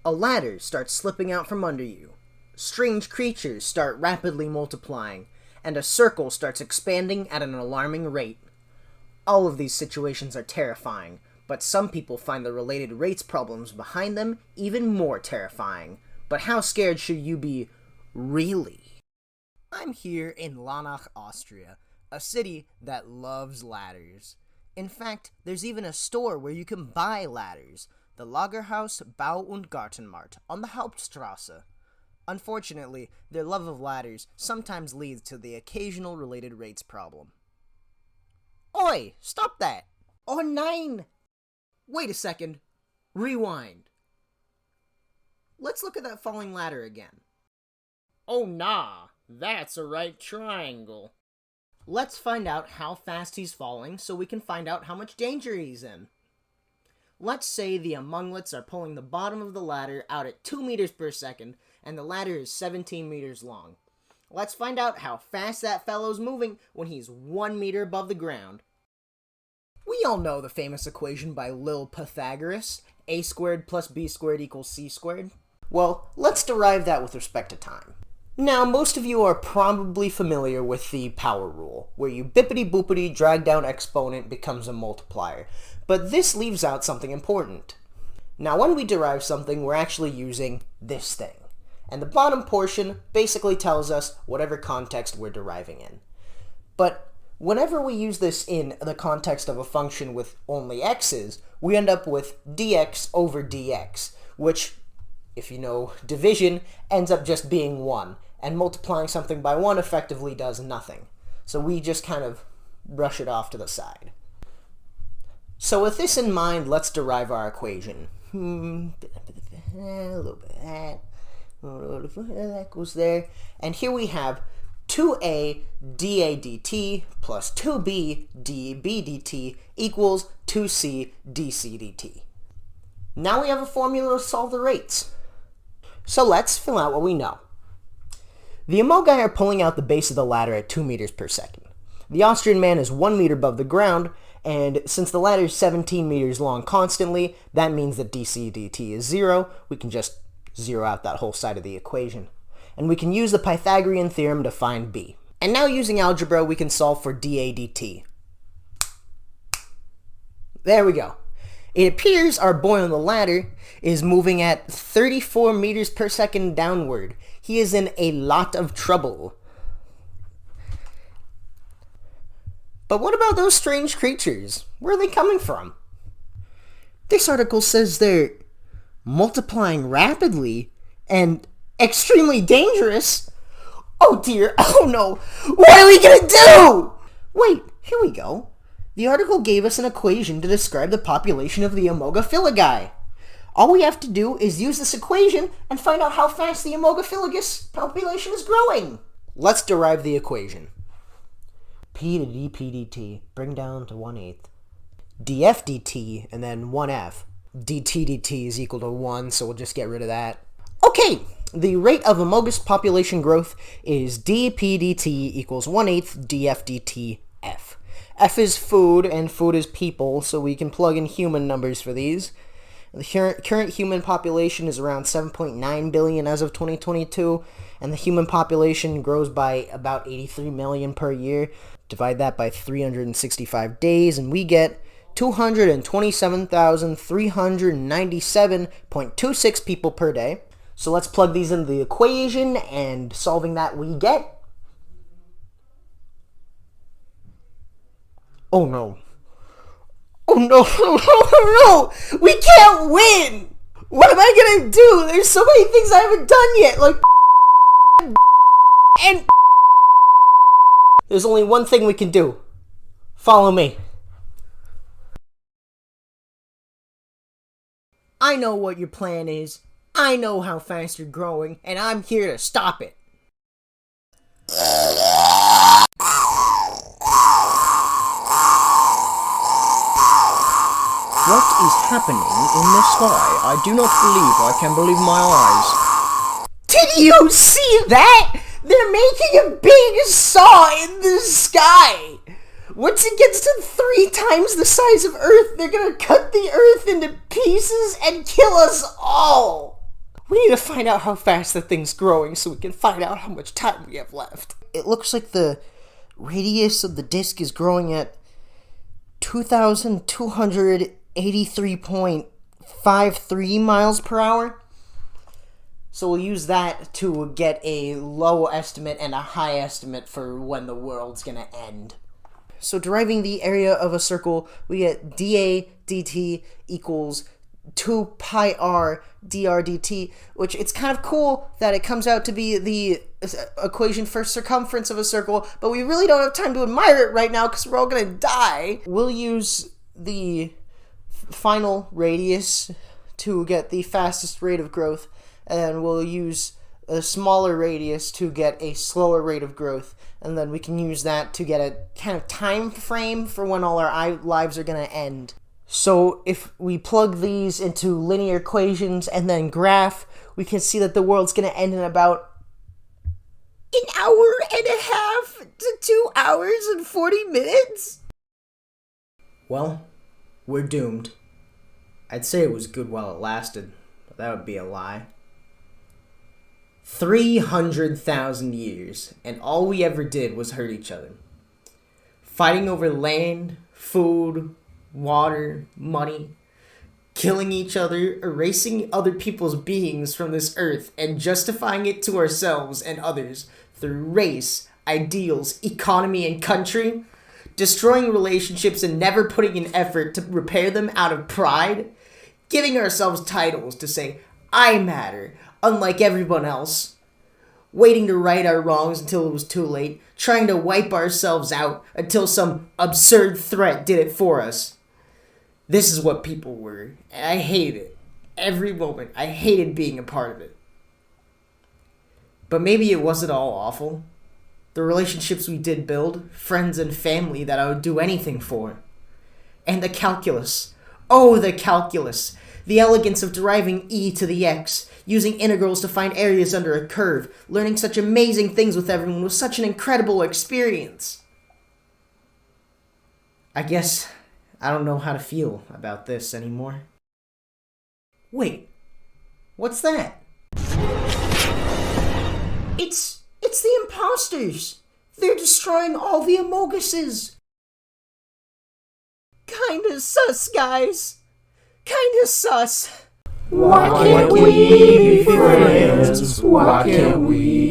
A ladder starts slipping out from under you. Strange creatures start rapidly multiplying, and a circle starts expanding at an alarming rate. All of these situations are terrifying, but some people find the related rates problems behind them even more terrifying. But how scared should you be, really? I'm here in Lanach, Austria, a city that loves ladders. In fact, there's even a store where you can buy ladders, the Lagerhaus Bau- und Gartenmarkt on the Hauptstrasse. Unfortunately, their love of ladders sometimes leads to the occasional related rates problem. Oi! Stop that! Oh, nein! Wait a second. Rewind. Let's look at that falling ladder again. Oh nah, that's a right triangle. Let's find out how fast he's falling so we can find out how much danger he's in. Let's say the amonglets are pulling the bottom of the ladder out at 2 meters per second, and the ladder is 17 meters long. Let's find out how fast that fellow's moving when he's 1 meter above the ground. We all know the famous equation by Lil Pythagoras, a squared plus b squared equals c squared. Well, let's derive that with respect to time. Now, most of you are probably familiar with the power rule, where you bippity-boopity drag down exponent becomes a multiplier. But this leaves out something important. Now, when we derive something, we're actually using this thing. And the bottom portion basically tells us whatever context we're deriving in. But whenever we use this in the context of a function with only x's, we end up with dx over dx, which, if you know division, ends up just being 1, and multiplying something by 1 effectively does nothing. So we just kind of brush it off to the side. So with this in mind, let's derive our equation. A little bit of that goes there. And here we have 2a dA dt plus 2b dB dt equals 2c dC dt. Now we have a formula to solve the rates. So let's fill out what we know. The Amogai are pulling out the base of the ladder at 2 meters per second. The Austrian man is 1 meter above the ground, and since the ladder is 17 meters long constantly, that means that dC dt is 0. We can just zero out that whole side of the equation. And we can use the Pythagorean theorem to find b. And now using algebra, we can solve for dA dt. There we go. It appears our boy on the ladder is moving at 34 meters per second downward. He is in a lot of trouble. But what about those strange creatures? Where are they coming from? This article says they're multiplying rapidly and extremely dangerous. Oh dear, oh no, what are we gonna do? Wait, here we go. The article gave us an equation to describe the population of the Amogophilidae. All we have to do is use this equation and find out how fast the Amogophiligus population is growing. Let's derive the equation. P to dP dt, bring down to 1/8. dF dt, and then 1f. dt dt is equal to 1, so we'll just get rid of that. Okay, the rate of Amogus population growth is dP dt equals 1/8 dF dt f. F is food, and food is people, so we can plug in human numbers for these. The current human population is around 7.9 billion as of 2022, and the human population grows by about 83 million per year. Divide that by 365 days, and we get 227,397.26 people per day. So let's plug these into the equation, and solving that we get... Oh no. Oh no, no, we can't win! What am I gonna do? There's so many things I haven't done yet, like and there's only one thing we can do. Follow me. I know what your plan is. I know how fast you're growing, and I'm here to stop it. What is happening in the sky? I do not can believe my eyes. Did you see that? They're making a big saw in the sky. Once it gets to 3 times the size of Earth, they're gonna cut the Earth into pieces and kill us all. need to find out how fast the thing's growing so we can find out how much time we have left. It looks like the radius of the disk is growing at 2,283.53 miles per hour. So we'll use that to get a low estimate and a high estimate for when the world's gonna end. So deriving the area of a circle, we get dA dt equals 2 pi r dr dt, which it's kind of cool that it comes out to be the equation for circumference of a circle, but we really don't have time to admire it right now because we're all gonna die. We'll use the final radius to get the fastest rate of growth, and we'll use a smaller radius to get a slower rate of growth, and then we can use that to get a kind of time frame for when all our lives are gonna end. So if we plug these into linear equations and then graph, we can see that the world's going to end in about an hour and a half to 2 hours and 40 minutes. Well, we're doomed. I'd say it was good while it lasted, but that would be a lie. 300,000 years, and all we ever did was hurt each other. Fighting over land, food, water, money, killing each other, erasing other people's beings from this earth, and justifying it to ourselves and others through race, ideals, economy, and country, destroying relationships and never putting in effort to repair them out of pride, giving ourselves titles to say, I matter, unlike everyone else, waiting to right our wrongs until it was too late, trying to wipe ourselves out until some absurd threat did it for us. This is what people were, and I hated it. Every moment, I hated being a part of it. But maybe it wasn't all awful. The relationships we did build, friends and family that I would do anything for. And the calculus. Oh, the calculus. The elegance of deriving e to the x, using integrals to find areas under a curve, learning such amazing things with everyone was such an incredible experience. I guess I don't know how to feel about this anymore. Wait, what's that? It's the imposters! They're destroying all the Amoguses! Kinda sus, guys. Kinda sus. Why can't we be friends? Why can't we